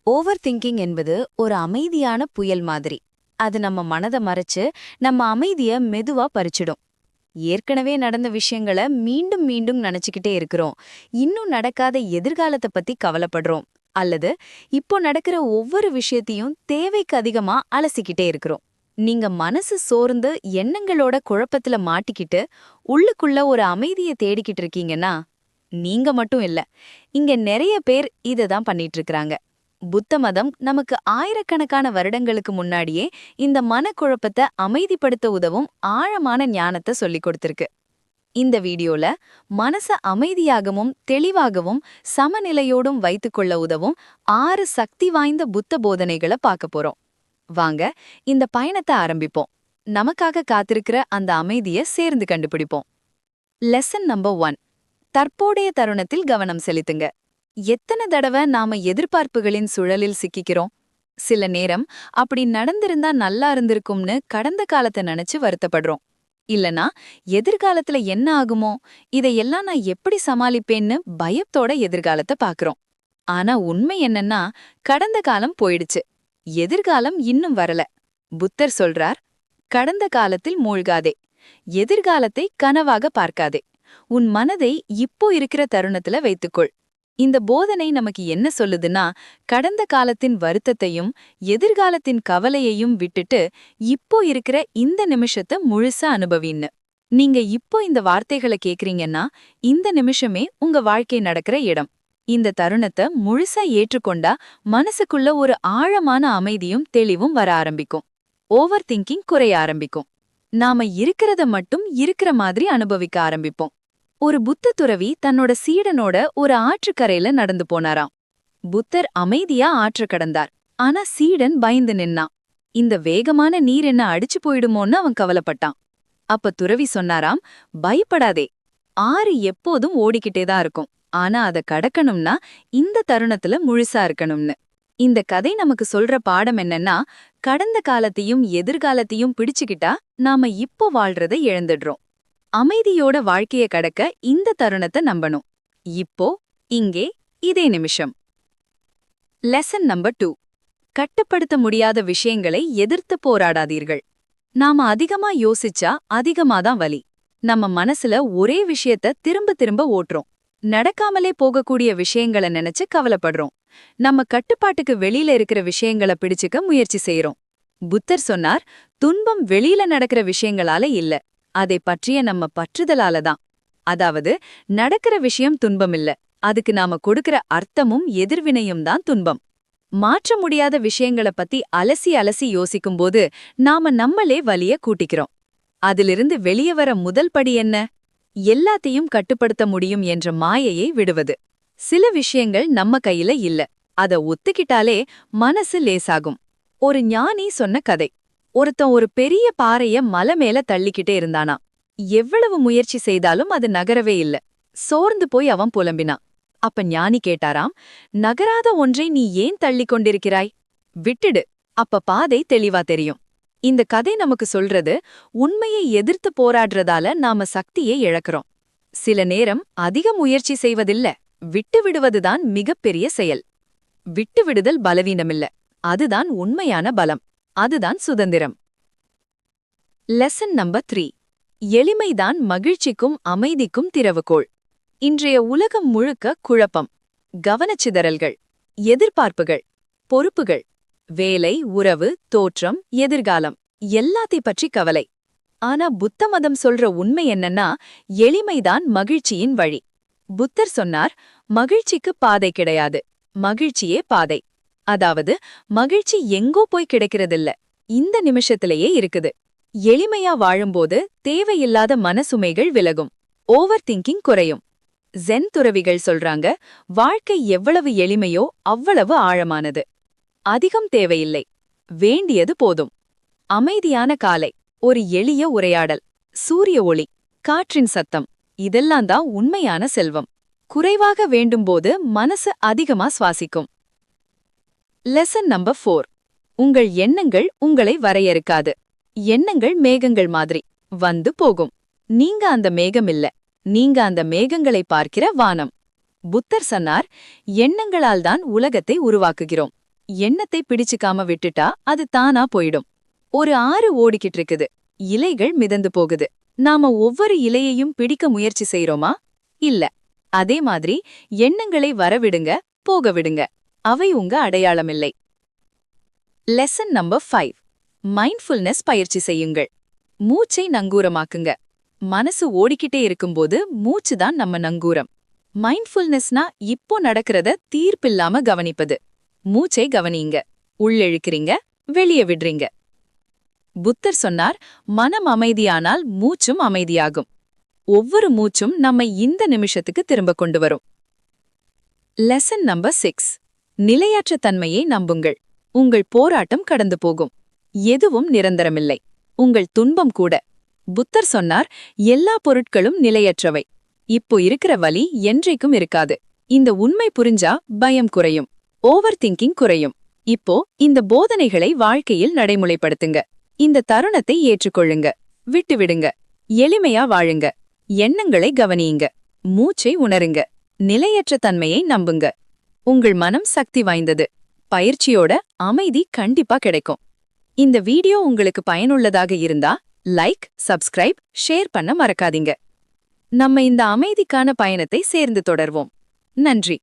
Over thinking என்பது ஒரு அமைதியான புயல் மாதிரி. அது நம்ம மனதை மறைச்சு நம்ம அமைதிய மெதுவா பறிச்சிடும். ஏற்கனவே நடந்த விஷயங்கள மீண்டும் மீண்டும் நினைச்சுக்கிட்டே இருக்கிறோம். இன்னும் நடக்காத எதிர்காலத்தை பத்தி கவலைப்படுறோம். அல்லது இப்போ நடக்கிற ஒவ்வொரு விஷயத்தையும் தேவைக்கு அதிகமா அலசிக்கிட்டே இருக்கிறோம். நீங்க மனசு சோர்ந்து எண்ணங்களோட குழப்பத்துல மாட்டிக்கிட்டு உள்ளுக்குள்ள ஒரு அமைதியை தேடிக்கிட்டு இருக்கீங்கன்னா, நீங்க மட்டும் இல்ல, இங்க நிறைய பேர் இதை தான் பண்ணிட்டு இருக்காங்க. புத்த மதம் நமக்கு ஆயிரக்கணக்கான வருடங்களுக்கு முன்னாடியே இந்த மனக்குழப்பத்தை அமைதிப்படுத்த உதவும் ஆழமான ஞானத்தை சொல்லிக் கொடுத்திருக்கு. இந்த வீடியோல மனச அமைதியாகவும் தெளிவாகவும் சமநிலையோடும் வைத்துக்கொள்ள உதவும் 6 சக்தி வாய்ந்த புத்த போதனைகளை பார்க்க போறோம். வாங்க இந்த பயணத்தை ஆரம்பிப்போம். நமக்காக காத்திருக்கிற அந்த அமைதியை சேர்ந்து கண்டுபிடிப்போம். Lesson number 1. தற்போதைய தருணத்தில் கவனம் செலுத்துங்க. எத்தனை தடவை நாம எதிர்பார்ப்புகளின் சுழலில் சிக்கிக்கிறோம்? சில நேரம் அப்படி நடந்திருந்தா நல்லா இருந்திருக்கும்னு கடந்த காலத்தை நினைச்சு வருத்தப்படுறோம். இல்லனா எதிர்காலத்துல என்ன ஆகுமோ, இதையெல்லாம் நான் எப்படி சமாளிப்பேன்னு பயத்தோட எதிர்காலத்தை பாக்குறோம். ஆனா உண்மை என்னன்னா, கடந்த காலம் போயிடுச்சு, எதிர்காலம் இன்னும் வரல. புத்தர் சொல்றார், கடந்த காலத்தில் மூழ்காதே, எதிர்காலத்தை கனவாக பார்க்காதே, உன் மனதை இப்போ இருக்கிற தருணத்துல வைத்துக்கொள். இந்த போதனை நமக்கு என்ன சொல்லுதுன்னா, கடந்த காலத்தின் வருத்தத்தையும் எதிர்காலத்தின் கவலையையும் விட்டுட்டு இப்போ இருக்கிற இந்த நிமிஷத்தை முழுசா அனுபவின்னு. நீங்க இப்போ இந்த வார்த்தைகளை கேக்குறீங்கன்னா, இந்த நிமிஷமே உங்க வாழ்க்கை நடக்கிற இடம். இந்த தருணத்தை முழுசா ஏற்றுக்கொண்டா மனசுக்குள்ள ஒரு ஆழமான அமைதியும் தெளிவும் வர ஆரம்பிக்கும். ஓவர் திங்கிங் குறைய ஆரம்பிக்கும். நாம இருக்கிறத மட்டும் இருக்கிற மாதிரி அனுபவிக்க ஆரம்பிப்போம். ஒரு புத்த துறவி தன்னோட சீடனோட ஒரு ஆற்றுக்கரையில நடந்து போனாராம். புத்தர் அமைதியா ஆற்று கடந்தார். ஆனா சீடன் பயந்து நின்னான். இந்த வேகமான நீர் என்ன அடிச்சு போயிடுமோன்னு அவன் கவலைப்பட்டான். அப்ப துறவி சொன்னாராம், பயப்படாதே, ஆறு எப்போதும் ஓடிக்கிட்டேதான் இருக்கும். ஆனா அதை கடக்கணும்னா இந்த தருணத்துல முழுசா இருக்கணும்னு. இந்த கதை நமக்கு சொல்ற பாடம் என்னன்னா, கடந்த காலத்தையும் எதிர்காலத்தையும் பிடிச்சுக்கிட்டா நாம இப்போ வாழ்றதை இழந்துடுறோம். அமைதியோட வாழ்க்கைய கடக்க இந்த தருணத்தை நம்பணும். இப்போ, இங்கே, இதே நிமிஷம். Lesson number 2. கட்டுப்படுத்த முடியாத விஷயங்களை எதிர்த்து போராடாதீர்கள். நாம அதிகமா யோசிச்சா அதிகமாதான் வலி. நம்ம மனசுல ஒரே விஷயத்த திரும்ப திரும்ப ஓட்டுறோம். நடக்காமலே போகக்கூடிய விஷயங்களை நினைச்சு கவலைப்படுறோம். நம்ம கட்டுப்பாட்டுக்கு வெளியில இருக்கிற விஷயங்களை பிடிச்சுக்க முயற்சி செய்யறோம். புத்தர் சொன்னார், துன்பம் வெளியில நடக்கிற விஷயங்களால இல்ல, அதை பற்றிய நம்ம பற்றுதலால தான். அதாவது நடக்கிற விஷயம் துன்பம் இல்ல, அதுக்கு நாம கொடுக்கிற அர்த்தமும் எதிர்வினையும் தான் துன்பம். மாற்ற முடியாத விஷயங்களை பத்தி அலசி அலசி யோசிக்கும்போது நாம நம்மளே வலிய கூட்டிக்கிறோம். அதிலிருந்து வெளியே வர முதல் படி என்ன? எல்லாத்தையும் கட்டுப்படுத்த முடியும் என்ற மாயையை விடுவது. சில விஷயங்கள் நம்ம கையில இல்ல, அத ஒத்துக்கிட்டாலே மனசு லேசாகும். ஒரு ஞானி சொன்ன கதை. ஒருத்தன் ஒரு பெரிய பாறைய மலை மேல தள்ளிக்கிட்டே இருந்தானா. எவ்வளவு முயற்சி செய்தாலும் அது நகரவே இல்ல. சோர்ந்து போய் அவன் புலம்பினான். அப்ப ஞானி கேட்டாராம், நகராத ஒன்றை நீ ஏன் தள்ளிக் கொண்டிருக்கிறாய்? விட்டுடு, அப்ப பாதை தெளிவா தெரியும். இந்த கதை நமக்கு சொல்றது, உண்மையை எதிர்த்து போராடுறதால நாம சக்தியை இழக்கிறோம். சில நேரம் அதிக முயற்சி செய்வதில்ல, விட்டு விடுவதுதான் மிகப்பெரிய செயல். விட்டு விடுதல் பலவீனமில்ல, அதுதான் உண்மையான பலம். அதுதான் சுதந்திரம். Lesson number 3. எளிமைதான் மகிழ்ச்சிக்கும் அமைதிக்கும் திறவுகோள். இன்றைய உலகம் முழுக்க குழப்பம், கவனச்சிதறல்கள், எதிர்பார்ப்புகள், பொறுப்புகள், வேலை, உறவு, தோற்றம், எதிர்காலம், எல்லாத்தை பற்றி கவலை. ஆனா புத்த மதம் சொல்ற உண்மை என்னன்னா, எளிமைதான் மகிழ்ச்சியின் வழி. புத்தர் சொன்னார், மகிழ்ச்சிக்கு பாதை கிடையாது, மகிழ்ச்சியே பாதை. அதாவது மகிழ்ச்சி எங்கோ போய் கிடைக்கிறதில்ல, இந்த நிமிஷத்திலேயே இருக்குது. எளிமையா வாழும்போது தேவையில்லாத மனசுமைகள் விலகும், ஓவர் திங்கிங் குறையும். ஜென் துறவிகள் சொல்றாங்க, வாழ்க்கை எவ்வளவு எளிமையோ அவ்வளவு ஆழமானது. அதிகம் தேவையில்லை, வேண்டியது போதும். அமைதியான காலை, ஒரு எளிய உரையாடல், சூரிய ஒளி, காற்றின் சத்தம், இதெல்லாம் தான் உண்மையான செல்வம். குறைவாக வேண்டும்போது மனசு அதிகமா சுவாசிக்கும். Lesson number 4. உங்கள் எண்ணங்கள் உங்களை வரையறுக்காது. எண்ணங்கள் மேகங்கள் மாதிரி வந்து போகும். நீங்க அந்த மேகம் இல்ல, நீங்க அந்த மேகங்களை பார்க்கிற வானம். புத்தர் சொன்னார், எண்ணங்களால் தான் உலகத்தை உருவாக்குகிறோம், எண்ணத்தை பிடிச்சுக்காம விட்டுட்டா அது தானா போயிடும். ஒரு ஆறு ஓடிக்கிட்டு இருக்குது, இலைகள் மிதந்து போகுது. நாம ஒவ்வொரு இலையையும் பிடிக்க முயற்சி செய்றோமா? இல்ல. அதே மாதிரி எண்ணங்களை வரவிடுங்க, போக விடுங்க. அவை உங்க அடையாளமில்லை. Lesson number 5. மைண்ட்ஃபுல்னஸ் பயிற்சி செய்யுங்கள். மூச்சை நங்கூரமாக்குங்க. மனசு ஓடிக்கிட்டே இருக்கும்போது மூச்சு தான் நம்ம நங்கூரம். மைண்ட்ஃபுல்னஸ்னா இப்போ நடக்கிறத தீர்ப்பில்லாம கவனிப்பது. மூச்சை கவனிங்க. உள்ளிழுக்கிறீங்க, வெளியே விடுறீங்க. புத்தர் சொன்னார், மனம் அமைதியானால் மூச்சும் அமைதியாகும். ஒவ்வொரு மூச்சும் நம்ம இந்த நிமிஷத்துக்கு திரும்ப கொண்டு வரும். Lesson number 6. நிலையற்ற தன்மையை நம்புங்கள். உங்கள் போராட்டம் கடந்து போகும். எதுவும் நிரந்தரமில்லை, உங்கள் துன்பம் கூட. புத்தர் சொன்னார், எல்லா பொருட்களும் நிலையற்றவை. இப்போ இருக்கிற வலி என்றைக்கும் இருக்காது. இந்த உண்மை புரிஞ்சா பயம் குறையும், ஓவர் திங்கிங் குறையும். இப்போ இந்த போதனைகளை வாழ்க்கையில் நடைமுறைப்படுத்துங்க. இந்த தருணத்தை ஏற்றுக்கொள்ளுங்க, விட்டுவிடுங்க, எளிமையா வாழுங்க. எண்ணங்களை கவனியுங்க, மூச்சை உணருங்க, நிலையற்ற தன்மையை நம்புங்க. உங்கள் மனம் சக்தி வாய்ந்தது. பயிற்சியோட அமைதி கண்டிப்பா கிடைக்கும். இந்த வீடியோ உங்களுக்கு பயனுள்ளதாக இருந்தா லைக், சப்ஸ்கிரைப், ஷேர் பண்ண மறக்காதீங்க. நம்ம இந்த அமைதிக்கான பயணத்தை சேர்ந்து தொடர்வோம். நன்றி.